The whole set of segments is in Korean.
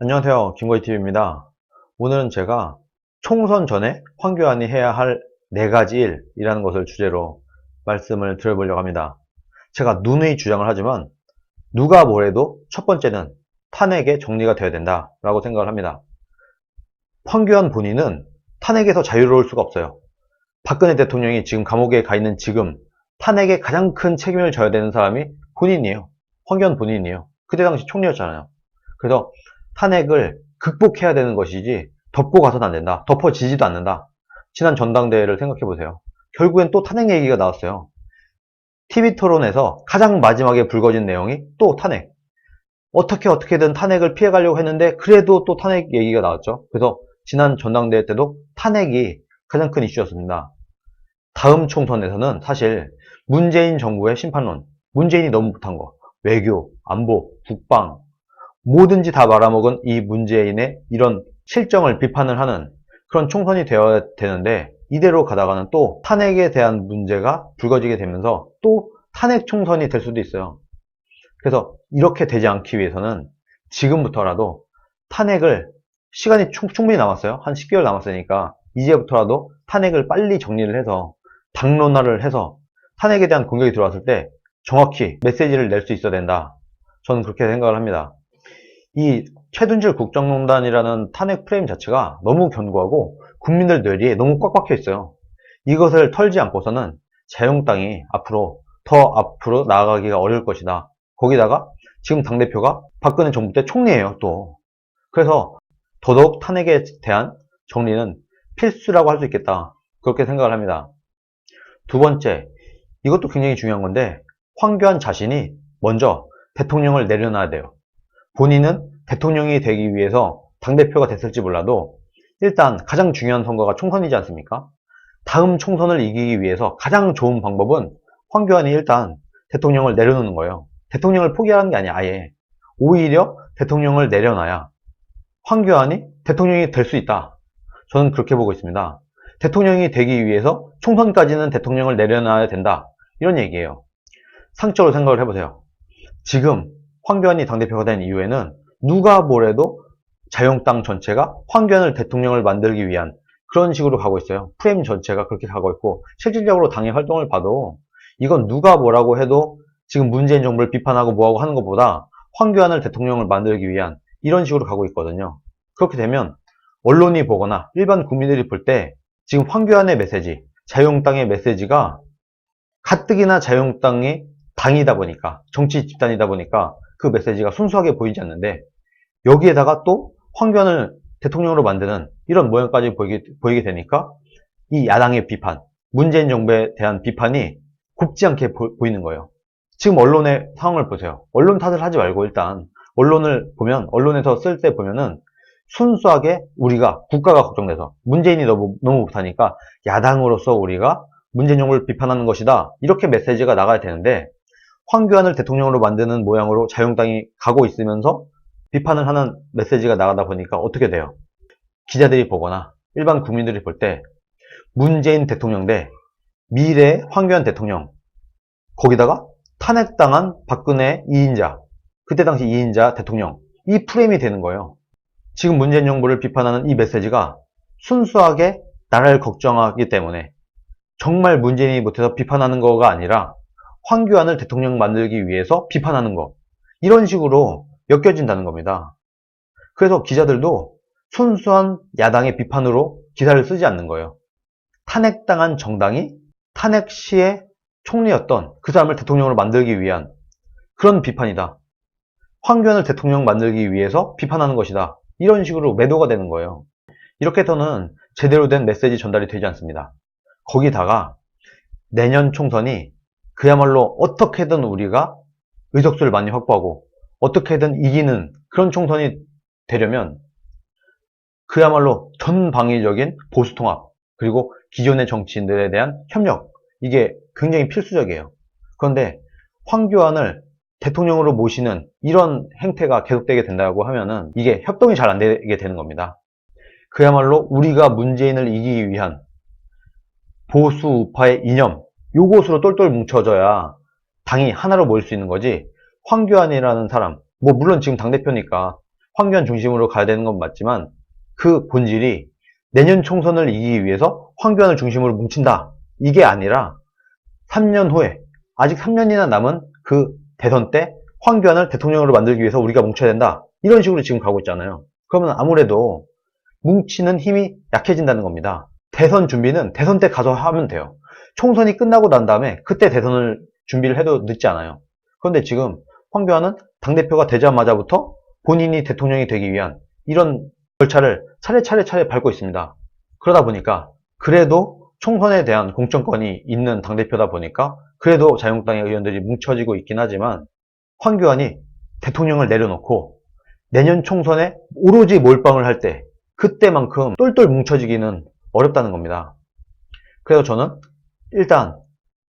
안녕하세요. 김거희TV입니다. 오늘은 제가 총선 전에 황교안이 해야 할 4가지 일이라는 것을 주제로 말씀을 드려보려고 합니다. 제가 누누이 주장을 하지만 누가 뭐래도 첫 번째는 탄핵의 정리가 되어야 된다라고 생각을 합니다. 황교안 본인은 탄핵에서 자유로울 수가 없어요. 박근혜 대통령이 지금 감옥에 가 있는 지금 탄핵에 가장 큰 책임을 져야 되는 사람이 본인이에요. 황교안 본인이에요. 그때 당시 총리였잖아요. 그래서 탄핵을 극복해야 되는 것이지 덮고 가서는 안 된다. 덮어지지도 않는다. 지난 전당대회를 생각해 보세요. 결국엔 또 탄핵 얘기가 나왔어요. TV 토론에서 가장 마지막에 불거진 내용이 또 탄핵. 어떻게든 탄핵을 피해가려고 했는데 그래도 또 탄핵 얘기가 나왔죠. 그래서 지난 전당대회 때도 탄핵이 가장 큰 이슈였습니다. 다음 총선에서는 사실 문재인 정부의 심판론, 문재인이 너무 못한 거, 외교, 안보, 국방, 뭐든지 다 말아먹은 이 문재인의 이런 실정을 비판을 하는 그런 총선이 되어야 되는데 이대로 가다가는 또 탄핵에 대한 문제가 불거지게 되면서 또 탄핵 총선이 될 수도 있어요. 그래서 이렇게 되지 않기 위해서는 지금부터라도 탄핵을 시간이 충분히 남았어요. 한 10개월 남았으니까 이제부터라도 탄핵을 빨리 정리를 해서 당론화를 해서 탄핵에 대한 공격이 들어왔을 때 정확히 메시지를 낼 수 있어야 된다. 저는 그렇게 생각을 합니다. 이 최순실 국정농단이라는 탄핵 프레임 자체가 너무 견고하고 국민들 뇌리에 너무 꽉 박혀 있어요. 이것을 털지 않고서는 자유한국당이 더 앞으로 나아가기가 어려울 것이다. 거기다가 지금 당대표가 박근혜 정부 때 총리예요, 또. 그래서 더더욱 탄핵에 대한 정리는 필수라고 할 수 있겠다. 그렇게 생각을 합니다. 두 번째, 이것도 굉장히 중요한 건데 황교안 자신이 먼저 대통령을 내려놔야 돼요. 본인은 대통령이 되기 위해서 당대표가 됐을지 몰라도 일단 가장 중요한 선거가 총선이지 않습니까? 다음 총선을 이기기 위해서 가장 좋은 방법은 황교안이 일단 대통령을 내려놓는 거예요. 대통령을 포기하는 게 아니야, 아예. 오히려 대통령을 내려놔야 황교안이 대통령이 될 수 있다. 저는 그렇게 보고 있습니다. 대통령이 되기 위해서 총선까지는 대통령을 내려놔야 된다. 이런 얘기예요. 상식적으로 생각을 해보세요. 지금 황교안이 당대표가 된 이후에는 누가 뭐래도 자유한국당 전체가 황교안을 대통령을 만들기 위한 그런 식으로 가고 있어요. 프레임 전체가 그렇게 가고 있고 실질적으로 당의 활동을 봐도 이건 누가 뭐라고 해도 지금 문재인 정부를 비판하고 뭐하고 하는 것보다 황교안을 대통령을 만들기 위한 이런 식으로 가고 있거든요. 그렇게 되면 언론이 보거나 일반 국민들이 볼 때 지금 황교안의 메시지, 자유한국당의 메시지가 가뜩이나 자유한국당이 당이다 보니까 정치 집단이다 보니까 그 메시지가 순수하게 보이지 않는데 여기에다가 또 황교안을 대통령으로 만드는 이런 모양까지 보이게 되니까 이 야당의 비판, 문재인 정부에 대한 비판이 곱지 않게 보이는 거예요. 지금 언론의 상황을 보세요. 언론 탓을 하지 말고 일단 언론을 보면 언론에서 쓸 때 보면은 순수하게 우리가 국가가 걱정돼서 문재인이 너무 못하니까 야당으로서 우리가 문재인 정부를 비판하는 것이다. 이렇게 메시지가 나가야 되는데 황교안을 대통령으로 만드는 모양으로 자유한국당이 가고 있으면서 비판을 하는 메시지가 나가다 보니까 어떻게 돼요? 기자들이 보거나 일반 국민들이 볼 때 문재인 대통령 대 미래의 황교안 대통령 거기다가 탄핵당한 박근혜 2인자 그때 당시 2인자 대통령 이 프레임이 되는 거예요. 지금 문재인 정부를 비판하는 이 메시지가 순수하게 나라를 걱정하기 때문에 정말 문재인이 못해서 비판하는 거가 아니라 황교안을 대통령 만들기 위해서 비판하는 거 이런 식으로 엮여진다는 겁니다. 그래서 기자들도 순수한 야당의 비판으로 기사를 쓰지 않는 거예요. 탄핵당한 정당이 탄핵 시에 총리였던 그 사람을 대통령으로 만들기 위한 그런 비판이다. 황교안을 대통령 만들기 위해서 비판하는 것이다. 이런 식으로 매도가 되는 거예요. 이렇게 해서는 제대로 된 메시지 전달이 되지 않습니다. 거기다가 내년 총선이 그야말로 어떻게든 우리가 의석수를 많이 확보하고 어떻게든 이기는 그런 총선이 되려면 그야말로 전방위적인 보수통합 그리고 기존의 정치인들에 대한 협력 이게 굉장히 필수적이에요. 그런데 황교안을 대통령으로 모시는 이런 행태가 계속되게 된다고 하면은 이게 협동이 잘 안 되게 되는 겁니다. 그야말로 우리가 문재인을 이기기 위한 보수 우파의 이념 요것으로 똘똘 뭉쳐져야 당이 하나로 모일 수 있는 거지 황교안이라는 사람 물론 지금 당대표니까 황교안 중심으로 가야 되는 건 맞지만 그 본질이 내년 총선을 이기기 위해서 황교안을 중심으로 뭉친다. 이게 아니라 3년 후에 아직 3년이나 남은 그 대선 때 황교안을 대통령으로 만들기 위해서 우리가 뭉쳐야 된다. 이런 식으로 지금 가고 있잖아요. 그러면 아무래도 뭉치는 힘이 약해진다는 겁니다. 대선 준비는 대선 때 가서 하면 돼요. 총선이 끝나고 난 다음에 그때 대선을 준비를 해도 늦지 않아요. 그런데 지금 황교안은 당대표가 되자마자부터 본인이 대통령이 되기 위한 이런 절차를 차례차례 밟고 있습니다. 그러다 보니까 그래도 총선에 대한 공천권이 있는 당대표다 보니까 그래도 자유한국당의 의원들이 뭉쳐지고 있긴 하지만 황교안이 대통령을 내려놓고 내년 총선에 오로지 몰빵을 할 때 그때만큼 똘똘 뭉쳐지기는 어렵다는 겁니다. 그래서 저는 일단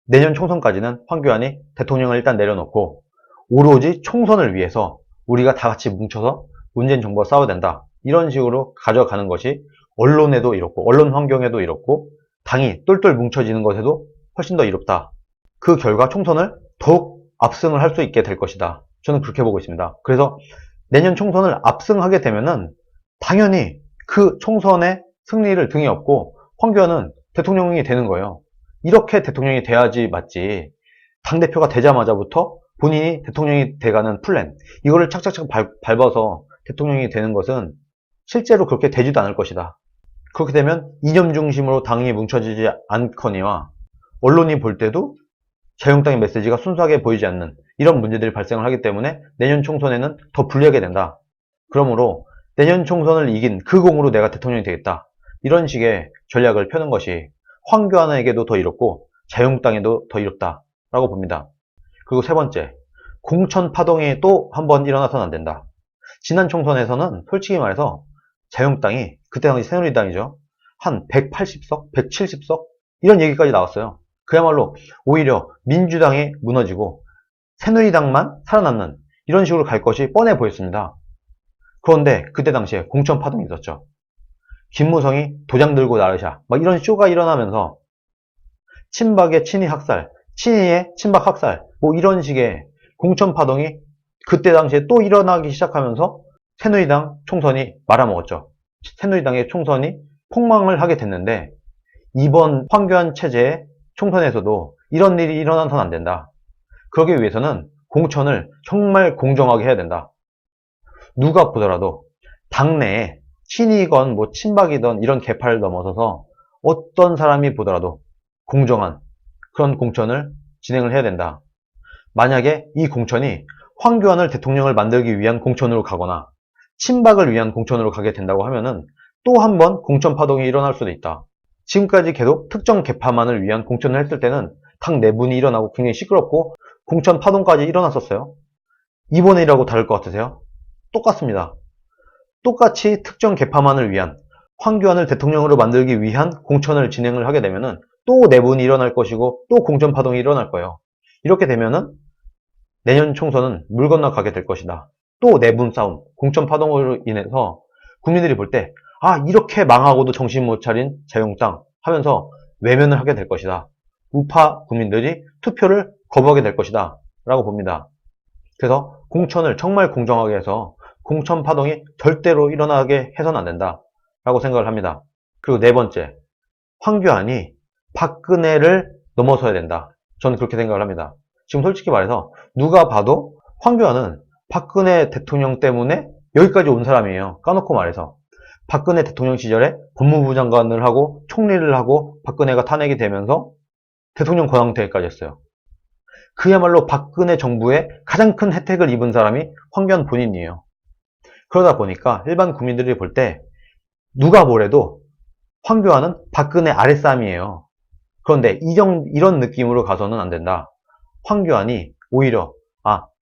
내년 총선까지는 황교안이 대통령을 일단 내려놓고 오로지 총선을 위해서 우리가 다 같이 뭉쳐서 문재인 정부와 싸워야 된다. 이런 식으로 가져가는 것이 언론에도 이렇고 언론 환경에도 이렇고 당이 똘똘 뭉쳐지는 것에도 훨씬 더 이롭다. 그 결과 총선을 더욱 압승을 할 수 있게 될 것이다. 저는 그렇게 보고 있습니다. 그래서 내년 총선을 압승하게 되면은 당연히 그 총선의 승리를 등에 업고 황교안은 대통령이 되는 거예요. 이렇게 대통령이 돼야지 맞지. 당대표가 되자마자부터 본인이 대통령이 돼가는 플랜, 이거를 착착착 밟아서 대통령이 되는 것은 실제로 그렇게 되지도 않을 것이다. 그렇게 되면 이념 중심으로 당이 뭉쳐지지 않거니와 언론이 볼 때도 자유한국당의 메시지가 순수하게 보이지 않는 이런 문제들이 발생을 하기 때문에 내년 총선에는 더 불리하게 된다. 그러므로 내년 총선을 이긴 그 공으로 내가 대통령이 되겠다. 이런 식의 전략을 펴는 것이 황교안에게도 더 이롭고 자유한국당에도 더 이롭다라고 봅니다. 그리고 세 번째, 공천 파동이 또 한 번 일어나서는 안 된다. 지난 총선에서는 솔직히 말해서 자유한국당이 그때 당시 새누리당이죠. 한 180석, 170석 이런 얘기까지 나왔어요. 그야말로 오히려 민주당이 무너지고 새누리당만 살아남는 이런 식으로 갈 것이 뻔해 보였습니다. 그런데 그때 당시에 공천 파동이 있었죠. 김무성이 도장 들고 나르샤 막 이런 쇼가 일어나면서 친박의 친이 학살, 친이의 친박 학살 뭐 이런 식의 공천 파동이 그때 당시에 또 일어나기 시작하면서 새누리당 총선이 말아먹었죠. 새누리당의 총선이 폭망을 하게 됐는데 이번 황교안 체제의 총선에서도 이런 일이 일어나서는 안 된다. 그러기 위해서는 공천을 정말 공정하게 해야 된다. 누가 보더라도 당내에 친이건 뭐 친박이던 이런 계파를 넘어서서 어떤 사람이 보더라도 공정한 그런 공천을 진행을 해야 된다. 만약에 이 공천이 황교안을 대통령을 만들기 위한 공천으로 가거나 친박을 위한 공천으로 가게 된다고 하면은 또 한 번 공천 파동이 일어날 수도 있다. 지금까지 계속 특정 계파만을 위한 공천을 했을 때는 당 내분이 일어나고 굉장히 시끄럽고 공천 파동까지 일어났었어요. 이번이라고 다를 것 같으세요? 똑같습니다. 똑같이 특정 계파만을 위한 황교안을 대통령으로 만들기 위한 공천을 진행을 하게 되면은 또 내분이 일어날 것이고 또 공천 파동이 일어날 거예요. 이렇게 되면은 내년 총선은 물 건너가게 될 것이다. 또 내분 싸움, 공천 파동으로 인해서 국민들이 볼 때 아, 이렇게 망하고도 정신 못 차린 자유한국당 하면서 외면을 하게 될 것이다. 우파 국민들이 투표를 거부하게 될 것이다 라고 봅니다. 그래서 공천을 정말 공정하게 해서 공천 파동이 절대로 일어나게 해서는 안 된다 라고 생각을 합니다. 그리고 네 번째, 황교안이 박근혜를 넘어서야 된다. 저는 그렇게 생각을 합니다. 지금 솔직히 말해서 누가 봐도 황교안은 박근혜 대통령 때문에 여기까지 온 사람이에요. 까놓고 말해서 박근혜 대통령 시절에 법무부 장관을 하고 총리를 하고 박근혜가 탄핵이 되면서 대통령 권한대행까지 했어요. 그야말로 박근혜 정부의 가장 큰 혜택을 입은 사람이 황교안 본인이에요. 그러다 보니까 일반 국민들이 볼 때 누가 뭐래도 황교안은 박근혜 아랫사람이에요. 그런데 이런 느낌으로 가서는 안 된다. 황교안이 오히려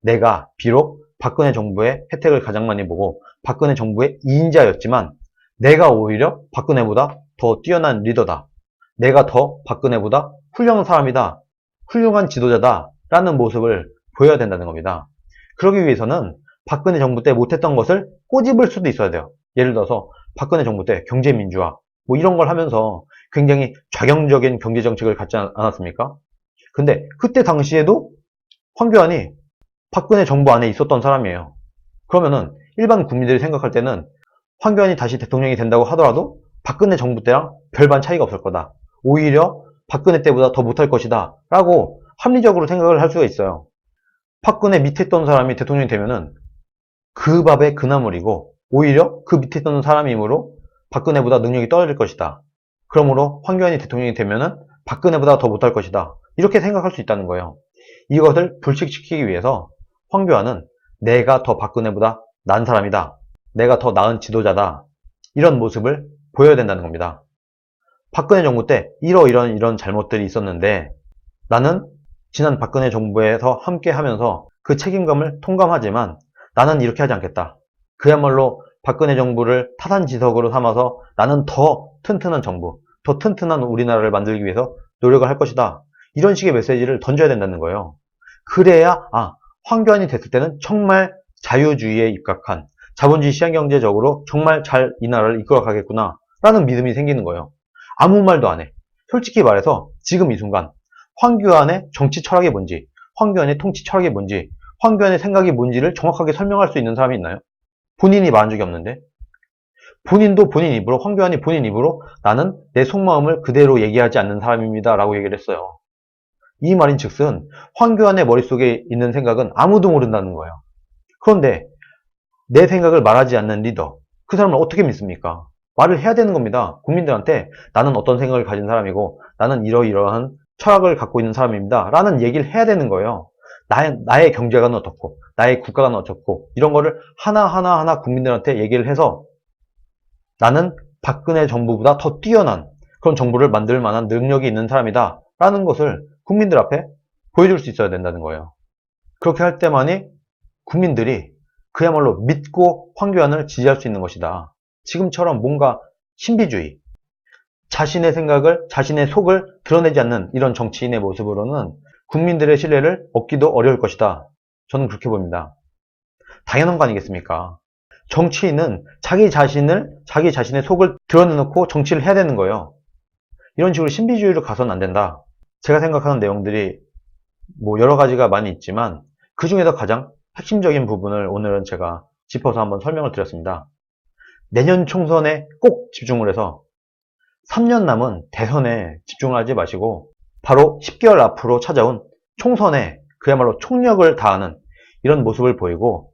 내가 비록 박근혜 정부의 혜택을 가장 많이 보고 박근혜 정부의 2인자였지만 내가 오히려 박근혜보다 더 뛰어난 리더다. 내가 더 박근혜보다 훌륭한 사람이다. 훌륭한 지도자다. 라는 모습을 보여야 된다는 겁니다. 그러기 위해서는 박근혜 정부 때 못했던 것을 꼬집을 수도 있어야 돼요. 예를 들어서 박근혜 정부 때 경제민주화 뭐 이런 걸 하면서 굉장히 좌경적인 경제정책을 갖지 않았습니까? 근데 그때 당시에도 황교안이 박근혜 정부 안에 있었던 사람이에요. 그러면은 일반 국민들이 생각할 때는 황교안이 다시 대통령이 된다고 하더라도 박근혜 정부 때랑 별반 차이가 없을 거다. 오히려 박근혜 때보다 더 못할 것이다. 라고 합리적으로 생각을 할 수가 있어요. 박근혜 밑에 있던 사람이 대통령이 되면은 그 밥에 그 나물이고 오히려 그 밑에 있던 사람이므로 박근혜보다 능력이 떨어질 것이다. 그러므로 황교안이 대통령이 되면은 박근혜보다 더 못할 것이다. 이렇게 생각할 수 있다는 거예요. 이것을 불식시키기 위해서 황교안은 내가 더 박근혜보다 나은 사람이다. 내가 더 나은 지도자다. 이런 모습을 보여야 된다는 겁니다. 박근혜 정부 때 이런 잘못들이 있었는데 나는 지난 박근혜 정부에서 함께 하면서 그 책임감을 통감하지만 나는 이렇게 하지 않겠다. 그야말로 박근혜 정부를 타산지석으로 삼아서 나는 더 튼튼한 정부, 더 튼튼한 우리나라를 만들기 위해서 노력을 할 것이다. 이런 식의 메시지를 던져야 된다는 거예요. 그래야 황교안이 됐을 때는 정말 자유주의에 입각한 자본주의 시장경제적으로 정말 잘 이 나라를 이끌어 가겠구나 라는 믿음이 생기는 거예요. 아무 말도 안 해. 솔직히 말해서 지금 이 순간 황교안의 정치 철학이 뭔지, 황교안의 통치 철학이 뭔지, 황교안의 생각이 뭔지를 정확하게 설명할 수 있는 사람이 있나요? 본인이 말한 적이 없는데. 본인도 본인 입으로, 황교안이 본인 입으로 나는 내 속마음을 그대로 얘기하지 않는 사람입니다 라고 얘기를 했어요. 이 말인 즉슨 황교안의 머릿속에 있는 생각은 아무도 모른다는 거예요. 그런데 내 생각을 말하지 않는 리더, 그 사람을 어떻게 믿습니까? 말을 해야 되는 겁니다. 국민들한테 나는 어떤 생각을 가진 사람이고 나는 이러이러한 철학을 갖고 있는 사람입니다 라는 얘기를 해야 되는 거예요. 나의 경제관은 어떻고 나의 국가관은 어떻고 이런 거를 하나하나 국민들한테 얘기를 해서 나는 박근혜 정부보다 더 뛰어난 그런 정부를 만들 만한 능력이 있는 사람이다 라는 것을 국민들 앞에 보여줄 수 있어야 된다는 거예요. 그렇게 할 때만이 국민들이 그야말로 믿고 황교안을 지지할 수 있는 것이다. 지금처럼 뭔가 신비주의, 자신의 생각을, 자신의 속을 드러내지 않는 이런 정치인의 모습으로는 국민들의 신뢰를 얻기도 어려울 것이다. 저는 그렇게 봅니다. 당연한 거 아니겠습니까? 정치인은 자기 자신의 속을 드러내놓고 정치를 해야 되는 거예요. 이런 식으로 신비주의로 가서는 안 된다. 제가 생각하는 내용들이 뭐 여러 가지가 많이 있지만 그 중에서 가장 핵심적인 부분을 오늘은 제가 짚어서 한번 설명을 드렸습니다. 내년 총선에 꼭 집중을 해서 3년 남은 대선에 집중을 하지 마시고 바로 10개월 앞으로 찾아온 총선에 그야말로 총력을 다하는 이런 모습을 보이고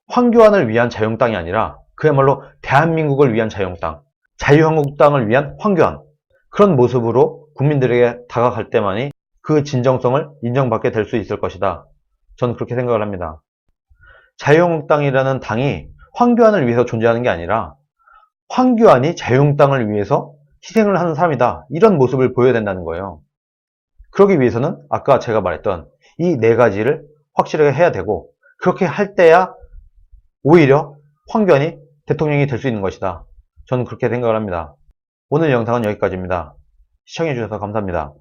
황교안을 위한 자유한국당이 아니라 그야말로 대한민국을 위한 자유한국당, 자유한국당을 위한 황교안 그런 모습으로 국민들에게 다가갈 때만이 그 진정성을 인정받게 될 수 있을 것이다. 저는 그렇게 생각을 합니다. 자유한국당이라는 당이 황교안을 위해서 존재하는 게 아니라 황교안이 자유한국당을 위해서 희생을 하는 사람이다. 이런 모습을 보여야 된다는 거예요. 그러기 위해서는 아까 제가 말했던 이 네 가지를 확실하게 해야 되고 그렇게 할 때야 오히려 황교안이 대통령이 될 수 있는 것이다. 저는 그렇게 생각을 합니다. 오늘 영상은 여기까지입니다. 시청해주셔서 감사합니다.